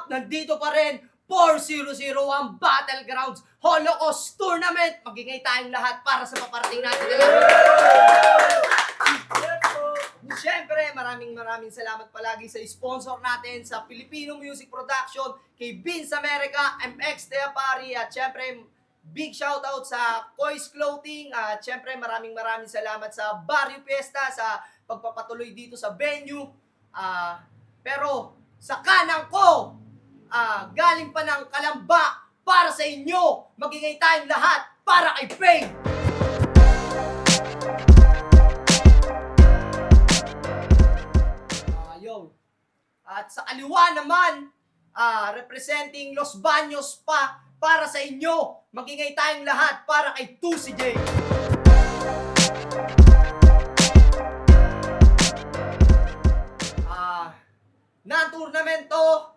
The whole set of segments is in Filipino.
Nandito pa rin 4001 Battlegrounds Holocaust Tournament. Magingay tayong lahat para sa paparating natin. Siyempre, maraming salamat palagi sa sponsor natin sa Filipino Music Production, kay Vince America, MX Teapari, at siyempre, big shoutout sa Kois Clothing, at siyempre, maraming salamat sa Barrio Fiesta sa pagpapatuloy dito sa venue. Pero, sa kanang ko, galing pa ng Kalamba para sa inyo. Magingay tayong lahat para kay Faye. At sa kaliwa naman, representing Los Baños pa para sa inyo. Magingay tayong lahat para kay Tusi J. Na tournamento,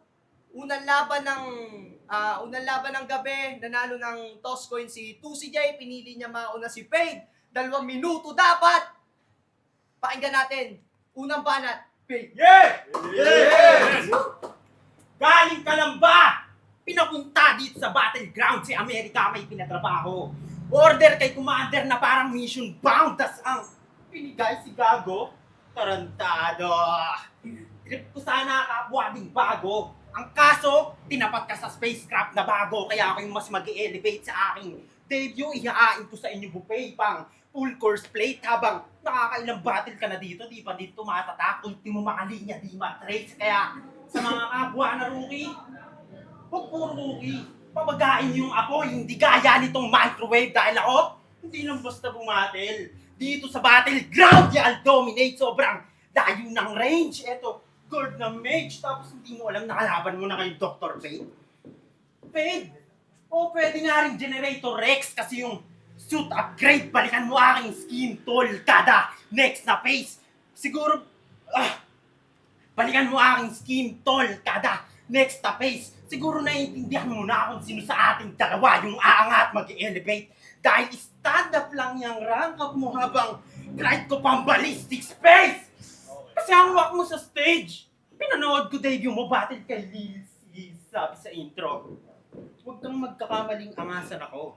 unang laban ng gabi, nanalo ng toss coin si Tusi J, pinili niya mauna si Fade. 2 minuto dapat. Pakinggan natin. Unang banat, Fade. Yeah! Yes! Galing Kalamba! Pinapunta dito sa Battleground si Amerika, may pinatrabaho. Order kay Commander na parang mission bound, tas ang pinigay si Gago. Tarantado! Trip ko sana kapwa ding bago. Ang kaso, tinapat ka sa spacecraft na bago, kaya ako yung mas mag-elevate sa aking debut. Ihahain ko sa inyo buffet pang full course plate habang nakakailang battle ka na dito, di pa dito matatak, ultimo makalinya, di matrace. Kaya sa mga kapwa na rookie, huwag puro rookie, pabagain yung ako, hindi gaya nitong microwave dahil ako, hindi lang basta bumatel. Dito sa Battleground, I'll dominate, sobrang layo ng range. Eto, guard na mage, tapos hindi mo alam nakalaban mo na kay Dr. Fade. Fade, o pwede nga rin Generator Rex kasi yung suit upgrade, balikan mo aking skin tol kada next na phase. Siguro, balikan mo aking skin tol kada next na phase. Siguro naiintindihan mo na kung sino sa ating dalawa yung aangat mag-elevate. Dahil stand up lang yung rank up mo habang ride ko pang ballistic space. Kasi ang wak mo sa stage. Pinanood ko debut mo, battle kay Lil C, sabi sa intro. Huwag kang magkakamaling angasan ako.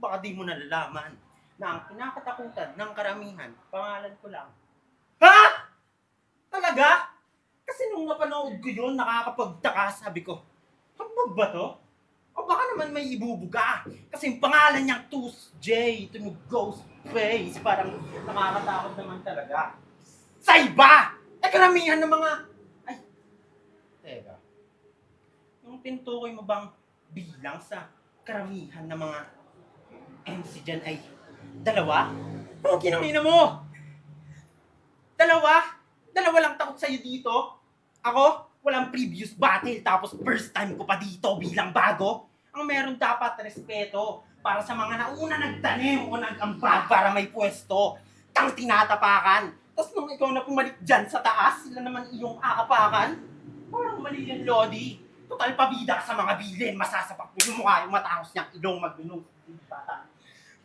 Baka di mo nalalaman na ang pinakatakutan ng karamihan, pangalan ko lang. Ha? Talaga? Kasi nung napanood ko yun, nakakapagtaka, sabi ko, hambog ba to? O baka naman may ibubuga. Kasi yung pangalan niyang Tuesday, tunog Ghostface, parang nakakatakot naman talaga. Sa iba! Karamihan ng mga... Ay, teka. Yung tinutukoy mo bang bilang sa karamihan ng mga MC dyan ay dalawa? O, kinamina mo! Dalawa? Dalawa lang takot sa'yo dito? Ako? Walang previous battle tapos first time ko pa dito bilang bago? Ang meron dapat respeto para sa mga nauna nagtanim o nag-ambag para may pwesto. Tang tinatapakan. Tapos nung ikaw na pumalik dyan sa taas, sila naman iyong aapakan. Parang mali yung Lodi. Total pabida sa mga bilin. Masasapak mo yung mukha yung matangos niyang ilong magdunong.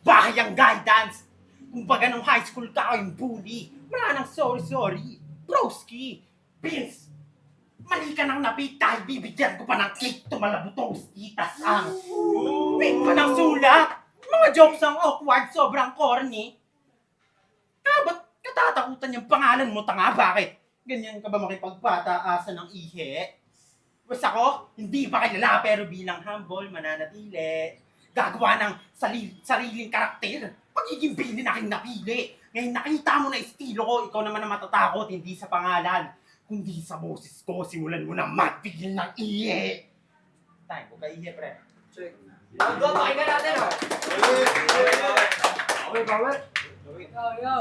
Bahay ang guidance. Kung baga nung high school ka yung bully. Wala nang sorry. Broski. Vince. Mali ka nang napit dahil bibigyan ko pa ng cake to malabutong itas ang. Wait pa ng sulat. Mga jokes ang awkward, sobrang corny. Ba't katatakutan yung pangalan mo, tanga? Bakit? Ganyan ka ba makipagpataasan ng ihe? Basta ako, hindi pa kilala pero bilang humble, mananatili. Gagawa ng sariling karakter. Pagiging bilin aking napili. Ngayon nakita mo na estilo ko, ikaw naman ang matatakot, hindi sa pangalan. Kundi sa boses ko, simulan mo na magbigil ng iye. Time ko kay iye, pre. Check. Go, pakinggan natin, oh. Okay, bawal. Yo.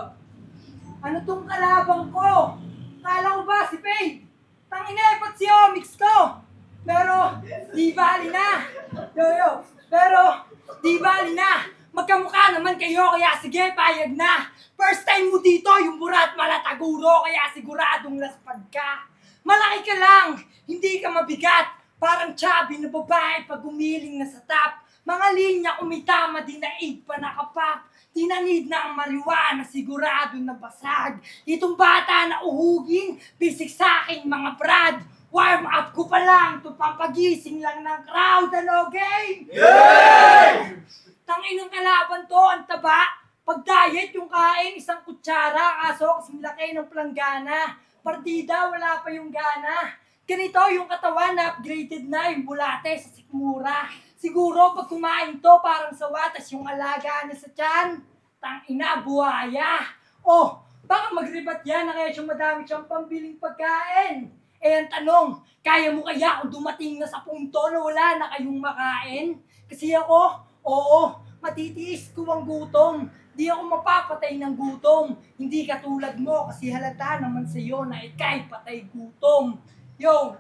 Ano tong kalabang ko? Kala ko ba si Faye? Tangina, ipat si Omix ko. Pero, di bali na. Yo. Pero, di bali na. Magkamukha naman kayo, kaya sige, payag na. First time mo dito, yung burat malataguro, kaya siguradong laspad ka. Malaki ka lang, hindi ka mabigat. Parang chubby na babae pag umiling na sa top. Mga linya umitama, dinaig pa nakapap. Tinanid na ang marijuana, sigurado na basag. Itong bata na uhugin, bisik sa akin mga brad. Warm up ko pa lang, to pampagising lang ng crowd, ano game? Yay! Tanginang kalaban to, ang taba. Pag diet yung kain, isang kutsara, kaso kasing laki ng planggana. Partida, wala pa yung gana. Ganito yung katawan na upgraded na yung bulate sa sikmura. Siguro pag kumain to, parang sawa, tas yung alaga na sa tiyan. Tangina, buhaya. Oh, baka magribat yan na kaya siyang madami siyang pambiling pagkain. Eh ang tanong, kaya mo kaya kung dumating na sa punto na wala na kayong makain? Kasi ako, oo, matitiis ko ang gutom. Di ako mapapatay ng gutom. Hindi katulad mo kasi halata naman sa iyo na ikay patay gutom. Yo!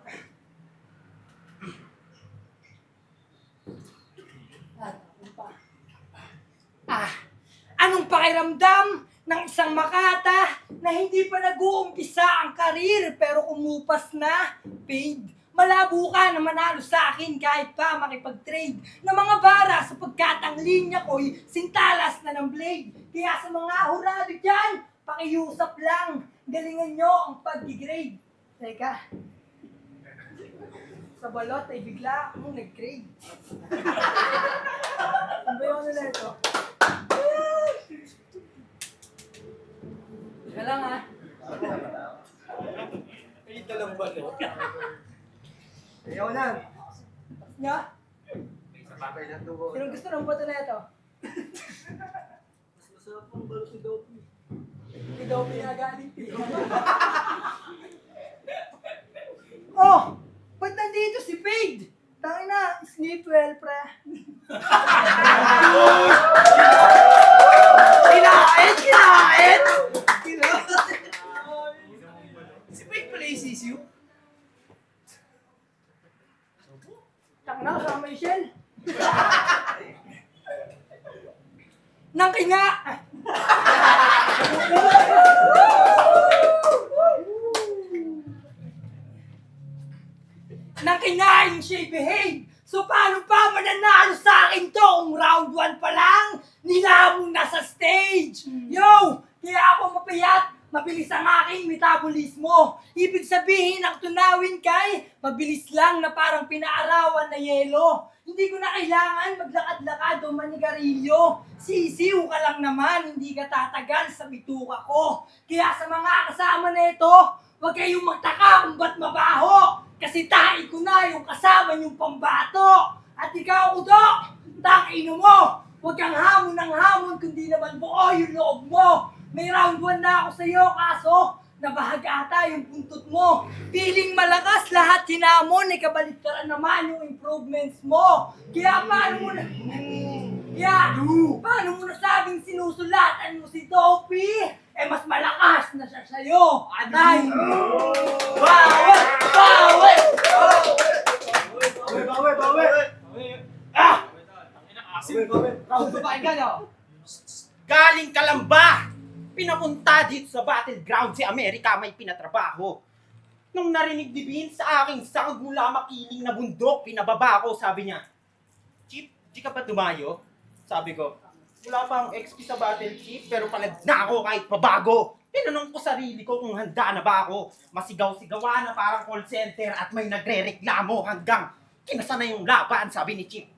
Anong pakiramdam ng isang makata na hindi pa nag-uumpisa ang karir pero umupas na? Paid. Malabo ka na manalo sa akin kahit pa makipag-trade ng mga bara sapagkat ang linya ko'y sintalas na ng blade. Kaya sa mga hurado dyan, pakiusap lang, galingan nyo ang pag-degrade. Teka, sa balot ay bigla akong nag-grade. Ano ba yung ano na ito? Teka lang ha. Ito lang ba, no? Ayaw na. Nga? Sa bagay lang to. Sinong gusto ng boto na ito? Mas masarap ang balot ni Dopey. Hindi daw pinagaling. Oh! Ba't nandito si Fade? Tangin na, sleep well, pre. Kinain! Si Pete pala yung sisiyo. Tangin na, kasama yung shell. Nangkinga! Nangkinga yung siya behave. So paano pa mananalo sa akin to kung round 1 pa lang? Nilamong nasa stage. Yo! Kaya ako mapayat. Mabilis ang aking metabolismo. Ibig sabihin, ang tunawin kay mabilis lang na parang pinaarawan na yelo. Hindi ko na kailangan maglakad-lakad o manigarilyo. Sisiw ka lang naman, hindi ka tatagal sa bituka ko. Kaya sa mga kasama na ito, huwag kayong magtaka kung ba't mabaho. Kasi tahi ko na yung kasama yung pambato. At ikaw, Udo, tangino mo! Huwag kang hamon ng hamon, kundi naman buo yung loob mo. May round 1 na ako sa'yo, kaso nabahag ata yung buntot mo. Piling malakas lahat hinamon, kabaliktaran naman yung improvements mo. Kaya paano mo nasabing sinusulatan mo si Dopey? Mas malakas na siya sa'yo. Anay! Bawal! Bawal! Round 2 pa ka, no? Galing ka lang ba? Pinapunta dito sa battleground si Amerika may pinatrabaho. Nung narinig ni Vince sa aking sound mula makiling na bundok, pinababa ako, sabi niya, Chief, di ka ba dumayo? Sabi ko, wala pa ang XP sa battle, Chief, pero palad na ako kahit pabago. Tinanong ko sarili ko kung handa na ba ako. Masigaw-sigawa na parang call center at may nagre-reklamo hanggang kinasa na yung laban, sabi ni Chief.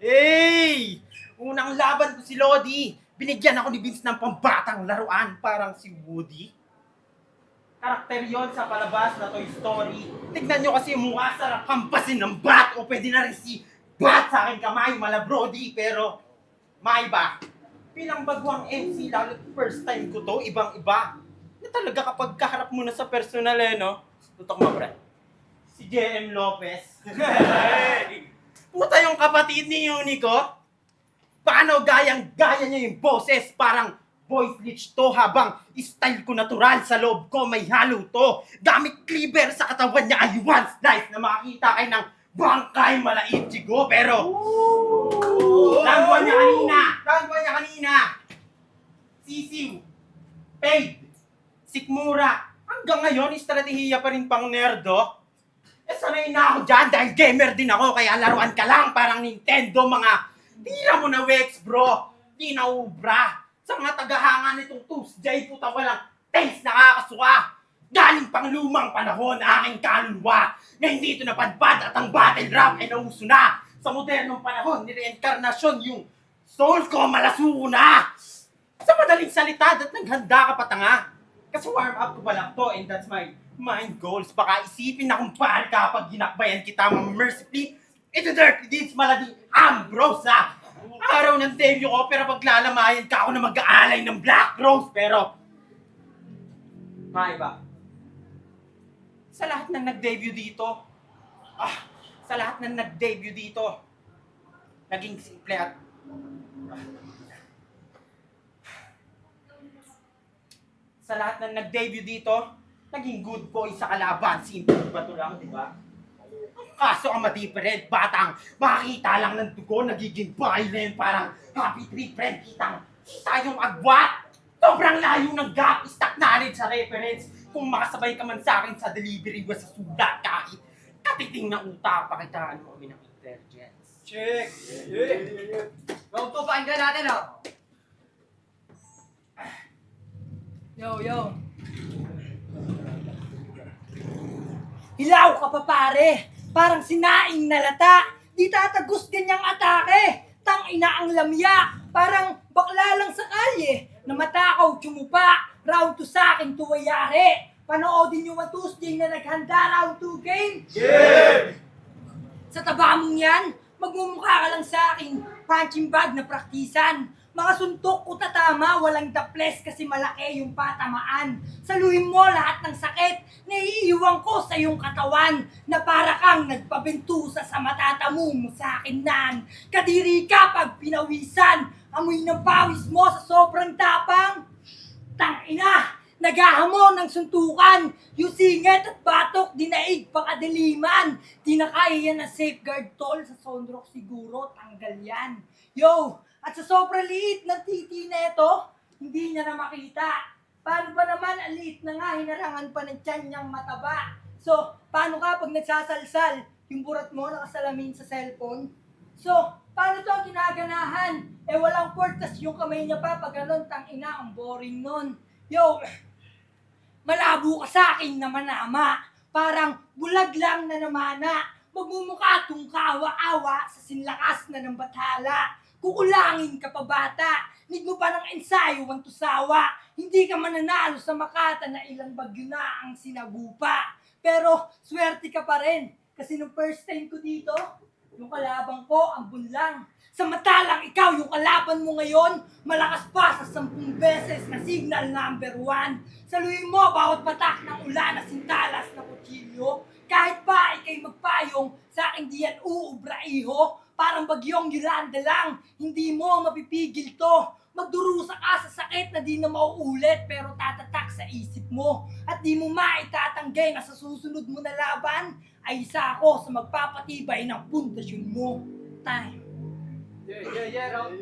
Hey! Unang laban ko si Lodi. Binigyan ako ni Vince ng pambatang laruan, parang si Woody. Karakter yon sa palabas na Toy Story. Tignan nyo kasi yung mukha, sarap hampasin ng bat o pwede na rin si bat sa aking kamay, mala Brody, pero maiba. Bilang bagwang MC, lalo first time ko to, ibang-iba. Na talaga kapag kaharap mo na sa personal no? Tutok mo, pre. Si JM Lopez. Puta yung kapatid ni Unico. Paano gayang-gaya niya yung boses? Parang voice glitch to habang style ko natural sa loob ko may halo to. Gamit cleaver sa katawan niya ay one slice na makakita kayo ng bangkay malait sigo. Pero, langguan niya kanina. Sisiw, Paid, Sikmura. Hanggang ngayon, estratehiya pa rin pang nerdo. Sanay na ako dyan dahil gamer din ako kaya laruan ka lang parang Nintendo mga tira mo na Wex bro, di na ubra. Sa mga tagahanga nitong Tuesday, puta walang taste nakakasuka. Galing pang lumang panahon aking kaluluwa. Ngayon dito napadpad at ang battle rap ay nauso na. Sa modernong panahon, nireinkarnasyon yung soul ko malasuko na. Sa madaling salita, at naghanda ka pa tanga. Kasi warm up ko ba lang to and that's my mind goals. Baka isipin na kung paano ka pag ginakbayan kita mercifully. Ito dirty deeds maladi Ambrosa. Araw ng debut ko pero paglalamayan ka ako na mag-aalay ng Black Rose pero maiba. Sa lahat ng nag-debut dito, naging simple at sa lahat ng nag-debut dito, naging good boy sa kalaban. Simple ba ito lang, di ba? Kaso ang ma-different, batang makakita lang ng dugo, nagiging violent, parang happy tree friend, kita yung agwat. Sobrang layo ng gap, stock knowledge sa reference. Kung makasabay ka man sa akin sa delivery ko sa sulat, kahit katiting na utak, pakitaan mo kami ng intelligence. Check! Round 2 pa natin, no? Yo. Hilaw ka pa pare! Parang sinaing na lata! Di tatagos ganyang atake! Tangina ang lamya! Parang bakla lang sa kalye! Namatakaw tsumupa! Round 2 sa akin tuwayari! Panoodin nyo ang Tuesday na naghanda round 2 game? Yeah! Sa taba mong yan, magmumukha ka lang sa akin punching bag na praktisan. Mga suntok ko tatama, walang daples kasi malaki yung patamaan. Saluhin mo lahat ng sakit, naiiwan ko sa iyong katawan na para kang nagpabentusa sa matatamo mo sa akin nan. Kadiri ka pag pinawisan, amoy ng pawis mo sa sobrang tapang. Tangina, naghahamon ng suntukan, yung singit at batok dinaig pakadiliman. Di na kaya yan na safeguard tol, sa Sondrock siguro tanggal yan. Yo! At sa sobrang liit ng titi na ito, hindi niya na makita. Paano ba naman, ang liit na nga, hinarangan pa ng tiyan niyang mataba. So, paano ka pag nagsasalsal, yung burat mo nakasalamin sa cellphone? So, paano to ginaganahan? Walang port, tas yung kamay niya pa, pag ganun, tangina, ang boring nun. Yo, malabo ka sa akin na manama. Parang bulag lang na namana. Magmumukha tong kaawa-awa sa sinlakas na ng bathala. Kukulangin ka pa bata, need mo pa ng ensayo ang tusawa. Hindi ka mananalo sa Makata na ilang bagyo na ang sinagupa. Pero swerte ka pa rin, Kasi nung first time ko dito, yung kalaban ko, ang bunlang. Samantalang ikaw, yung kalaban mo ngayon, malakas pa sa 10 beses na signal number 1. Saluhin mo bawat patak ng ulan na sintalas na kutsilyo. Kahit pa ikay magpayong, sa aking diyan uubra iho. Parang bagyong Yolanda lang, hindi mo mapipigil to. Magdurusa ka sa sakit na di na mauulit pero tatatak sa isip mo. At di mo maitatanggay na sa susunod mo na laban ay isa ako sa magpapatibay ng pundasyon mo. Time. Rob.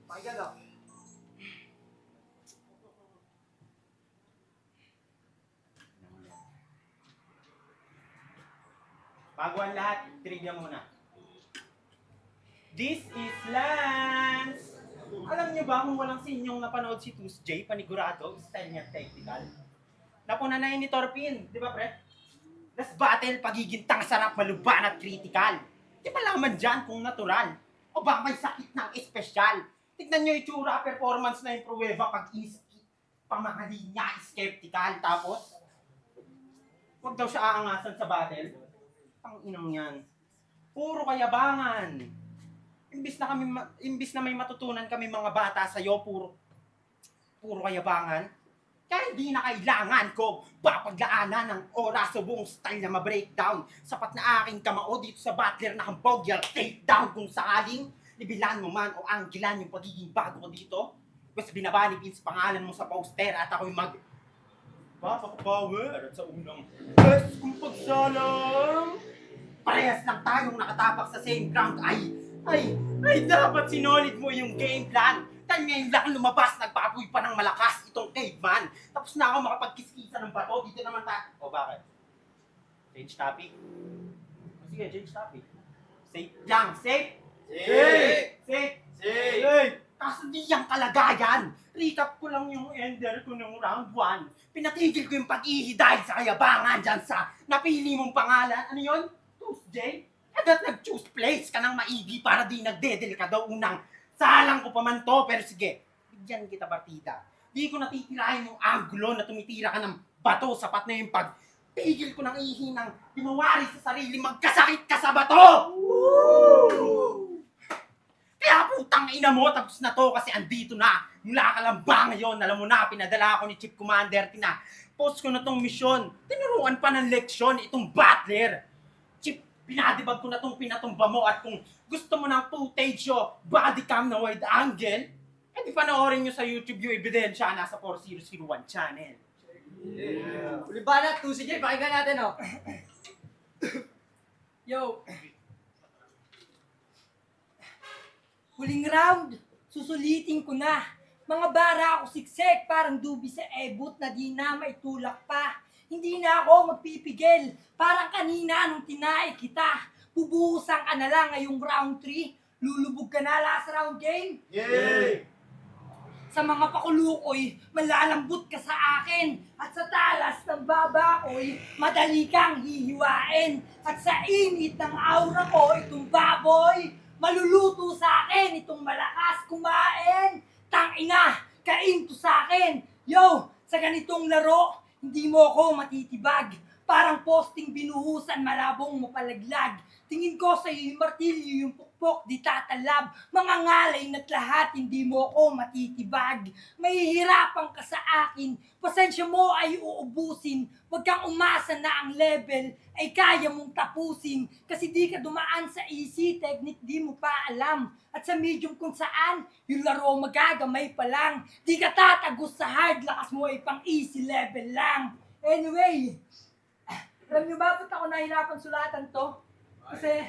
Pakinggan daw. Bago ang lahat, trivia muna. This is Lance! Alam niyo ba kung walang sinyong napanood si Tuesday, panigurado, style niya technical? Napunanayin ni Torpin, di ba pre? Last battle, pagiging sarap, maluban at critical. Di ba laman dyan kung natural? O ba may sakit ng espesyal? Tignan niyo itsura, performance na yung pruweba pag pamahali niya, skeptical. Tapos, wag daw siya aangasan sa battle. Ang inang yan. Puro kayabangan. Imbis na may matutunan kami mga bata sa'yo, puro kayabangan. Kaya hindi na kailangan ko papaglaanan ng oras sa buong style na ma-breakdown. Sapat na aking kamao dito sa battler na hambog, you'll take down kung sakaling libilan mo man o anggilan yung pagiging bago ko dito. Basta binabani Vince pangalan mo sa poster at ako'y power at sa unang best kong pagsalang. Parehas lang tayong nakatapak sa same ground. Ay, dapat sinolid mo yung game plan. Dahil ngayon lang lumabas, nagpapoy pa ng malakas itong caveman. Tapos na ako makapagkiskisa ng bato, dito naman O bakit? Change topic? Sige, change topic. Safe lang, safe? Safe! Kaso di yung kalagayan. Recap ko lang yung ender ko ng round 1. Pinatigil ko yung pag-ihi dahil sa kayabangan dyan sa napili mong pangalan. Ano yun? Tuesday? At nag-choose place ka ng maigi para di nagdedel ka daw unang salang ko pa man to. Pero sige, bigyan kita partida. Di ko natitirahin yung angulo na tumitira ka ng bato. Sapat na yung pagpigil ko ng ihi ng pinawari sa sarili. Magkasakit ka sa bato! Woo! Kaya putang ina mo, tapos na to kasi andito na. Mula ka lang ba ngayon? Alam mo na, pinadala ako ni Chief Commander. Post ko na tong misyon. Tinuruan pa ng leksyon itong battler. Chief, pinadibag ko na tong pinatumba mo at kung gusto mo ng footage o body cam na wide angle, di panoorin nyo sa YouTube yung ebidensya nasa 4001 channel. Ulibanat, Tuesday, pakinggan natin Yo. Huling round, susulitin ko na. Mga bara ako siksek, parang dubi sa ebot na di na maitulak pa. Hindi na ako magpipigil, parang kanina nung tinay kita. Bubuhusan ka na lang ngayong round 3, lulubog ka na last round game. Yay! Sa mga pakulukoy, malalambot ka sa akin. At sa talas ng baba ko'y madali kang hihiwain. At sa init ng aura ko, itong baboy, maluluto sa akin itong malakas kumain. Tangina, kain to sa akin. Yo, sa ganitong laro, hindi mo ako matitibag. Parang posting binuhusan, malabong mapalaglag. Tingin ko sa iyo yung martilyo, yung pukpok, di tatalab. Mga ngalay na't lahat, hindi mo ako matitibag. Mahihirapan ka sa akin, pasensya mo ay uubusin. Huwag kang umasa na ang level ay kaya mong tapusin. Kasi di ka dumaan sa easy technique, di mo pa alam. At sa medium kung saan, yung laro magagamay pa lang. Di ka tatagos sa hard, lakas mo ay pang easy level lang. Anyway, alam niyo ba ba't ako nahirapan sulatan to? Kasi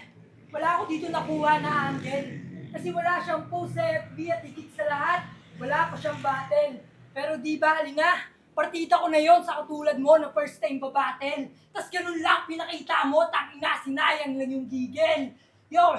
wala ako dito nakuha na angle. Kasi wala siyang post sa FB at higit sa lahat, wala pa siyang battle. Pero di ba, nga, partita ko na yon sa katulad mo na first time pa battle. Tas ganun lang pinakita mo, tangina, sinayang lang yung gigil. Yo!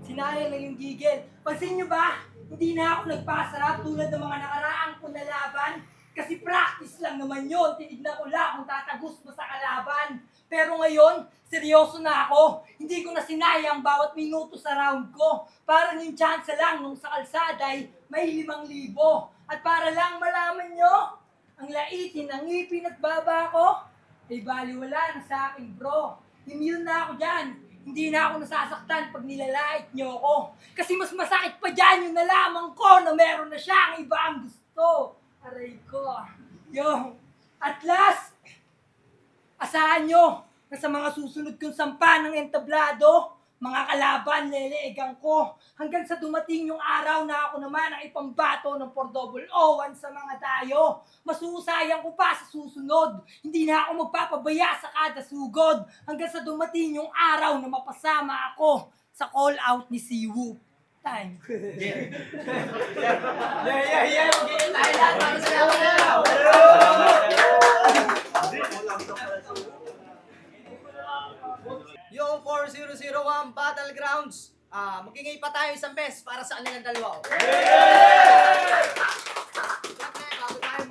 Sinayang lang yung gigil. Pansin nyo ba? Hindi na ako nagpasarap tulad ng mga nakaraang ko na laban. Kasi practice lang naman yun. Tinignan ko lang kung tatagos mo sa kalaban. Pero ngayon, seryoso na ako. Hindi ko na sinayang bawat minuto sa round ko. Parang yung chance lang nung sa kalsada ay may 5,000. At para lang malaman nyo, ang laitin ng ngipin at baba ko, ay baliwala na sa akin bro. Immune na ako dyan. Hindi na ako nasasaktan pag nilalait nyo ako. Kasi mas masakit pa dyan yung nalaman ko na meron na siyang iba ang gusto. Aray ko. Yung, at last, asahan nyo na sa mga susunod kong sampa ng entablado, mga kalaban, leleegang ko, hanggang sa dumating yung araw na ako naman ang ipambato ng 400 sa mga tayo. Masusayan ko pa sa susunod. Hindi na ako magpapabaya sa kada sugod, hanggang sa dumating yung araw na mapasama ako sa call out ni Siwoo. Time. Yeah. Magiging tayo lahat para sa laban. Yung 4001 Battlegrounds, magingay pa tayo isang beses para sa kanilang dalawa. Siyempre, bago tayo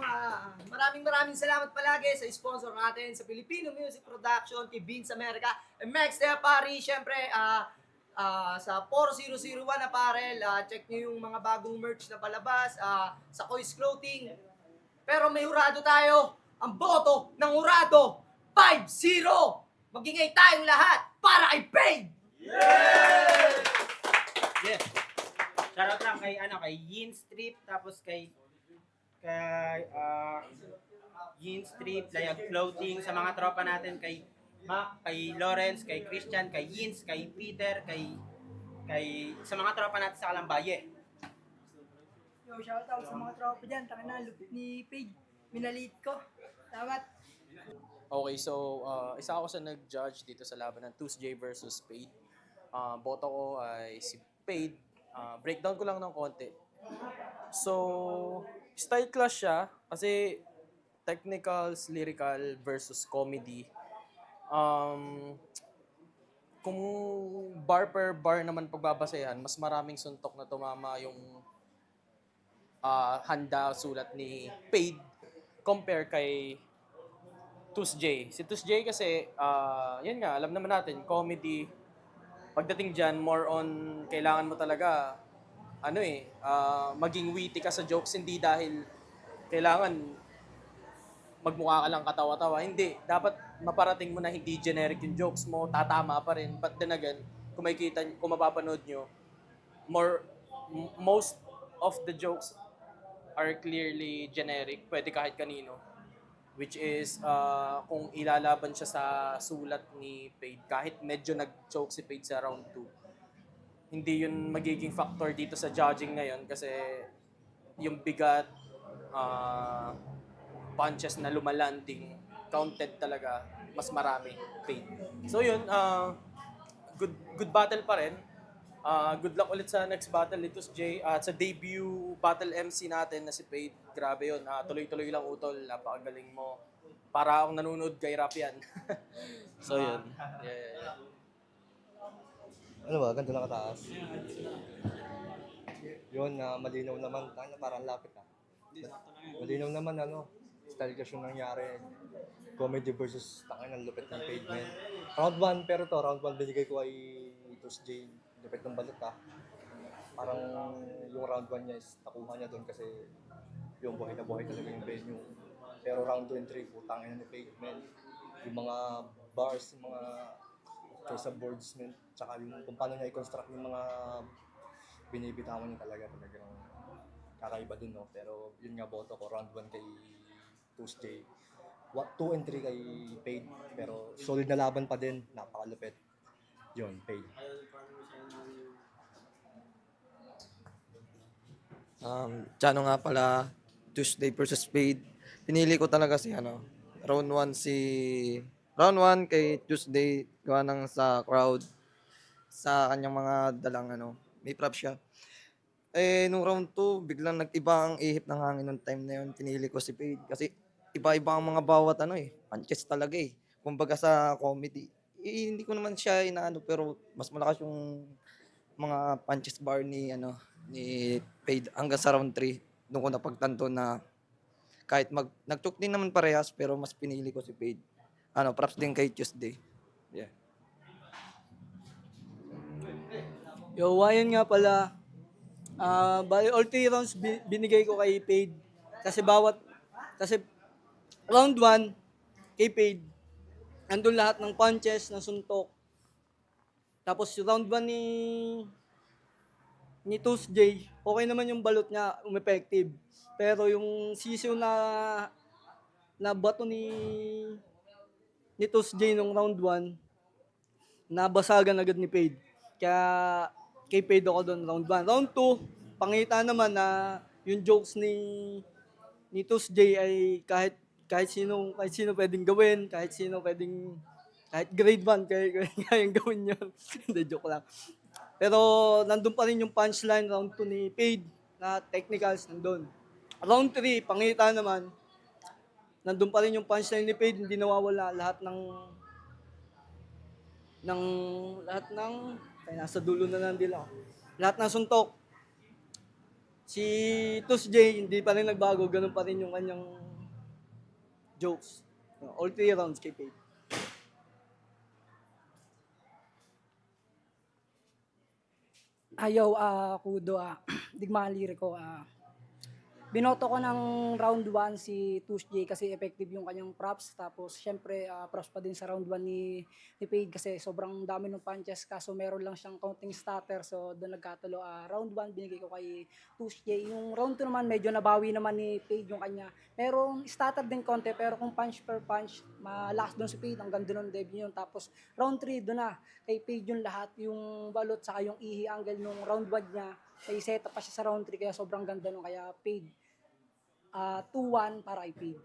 maraming salamat palagi sa sponsor natin sa Filipino Music Production, kay Beans America, MX Teapari, siyempre, sa 4001 Apparel, check nyo yung mga bagong merch na palabas, sa Kois Clothing. Pero may hurado tayo, ang boto ng hurado, 5-0! Magingay tayong lahat para kay Paid! Yes. Shoutout lang kay Yin Strip, tapos kay Yin Strip, Layag Floating, sa mga tropa natin, kay Mac, kay Lawrence, kay Christian, kay Yins, kay Peter, kay sa mga tropa natin sa Kalambaye. Yo, shoutout sa mga tropa dyan. Taka na, lupit ni Paige. Minalit ko. Salamat. Okay, so isa ako sa nag-judge dito sa laban ng Tuesday versus Spade. Boto ko ay si Spade. Breakdown ko lang ng konti. So, style clash siya kasi technicals, lyrical versus comedy. Kung bar per bar naman pagbabasehan, mas maraming suntok na tumama yung handa sulat ni Spade compare kay Tuesday. Si Tuesday kasi, yan nga, alam naman natin, comedy. Pagdating dyan, more on, kailangan mo talaga, maging witty ka sa jokes, hindi dahil kailangan magmukha ka lang katawa-tawa. Hindi, dapat maparating mo na hindi generic yung jokes mo, tatama pa rin. But then again, kung mapapanood nyo, most of the jokes are clearly generic, pwede kahit kanino. Which is, kung ilalaban siya sa sulat ni Paid, kahit medyo nag-choke si Paid sa round 2, hindi yun magiging factor dito sa judging ngayon kasi yung bigat, punches na lumalanding, counted talaga, mas marami Paid. So yun, good battle pa rin. Good luck ulit sa next battle ni Tuesday at sa debut battle MC natin na si Paid. Grabe yun. Tuloy-tuloy lang utol. Napakagaling mo. Para akong nanonood kay Rap yan. So yun. Yeah. Ano ba? Ganito lang kataas. Yun, malinaw naman. Parang lapit Malinaw naman, style clash yung nangyari. Comedy versus ng lupit ng pavement. Round 1, pero round 1 binigay ko ay Tuesday. Lupit ng balot Parang yung round 1 niya is nakuha niya doon kasi yung buhay na buhay talaga yung venue. Pero round 2 and 3, putang ina ni pavement. Yung mga bars, yung mga choice of wordsman, tsaka yung kung paano niya i-construct yung mga binibitawan niya talagang kakaiba din, no? Pero yun nga, boto ko, round 1 kay Tuesday. 2 and 3 kay Paid, pero solid na laban pa din, napakalupit. Yun, Paid. Tsano nga pala, Tuesday versus Spade. Pinili ko talaga si round 1 kay Tuesday, gawa ng sa crowd, sa kanyang mga dalang may props siya. Nung round 2, biglang nag-iba ang ihip ng hangin nung time na yun. Pinili ko si Spade kasi iba-iba ang mga bawat punches talaga Kumbaga sa comedy, hindi ko naman siya pero mas malakas yung mga punches bar ni Paid hanggang sa round 3. Doon ko napagtanto na kahit nag-choke din naman parehas pero mas pinili ko si Paid. Props din kay Tuesday. Yeah. Yo, ayun nga pala. Bali, all 3 rounds binigay ko kay Paid. Kasi round 1, kay Paid, andun lahat ng punches, ng suntok. Tapos yung round 1 ni Tuesday, okay naman yung balot niya, umepective. Pero yung sisiw na bato ni Tuesday nung round 1, nabasagan agad ni Paid. Kaya kay Paid ako doon round 1. Round 2, pangita naman na yung jokes ni Tuesday ay kahit sino pwedeng gawin, kahit grade 1 kayang gawin yun. Hindi, joke lang. Pero nandun pa rin yung punchline round 2 ni Paid na technicals nandun. Round 3, pangita naman, nandun pa rin yung punchline ni Paid, hindi nawawala kaya nasa dulo na lang nila. Lahat ng suntok. Si Tuesday, hindi pa rin nagbago, ganun pa rin yung kanyang jokes. All 3 rounds kay Paid. Ayaw, kudo, digmaan liriko, binoto ko ng round 1 si Tuesday kasi effective yung kanyang props. Tapos syempre props pa din sa round 1 ni Paid kasi sobrang dami ng punches kaso meron lang siyang counting starter. So doon nagkatalo. Round 1 binigay ko kay Tuesday. Yung round 2 naman medyo nabawi naman ni Paid yung kanya. Merong starter din konti pero kung punch per punch malakas doon si Paid. Ang ganda ng debut yun. Tapos round 3 doon na kay Paid yung lahat. Yung balot saka yung ihi angle nung round 1 niya. May setup pa siya sa round 3 kaya sobrang ganda nung kaya Paid. 2-1 para kay Paid.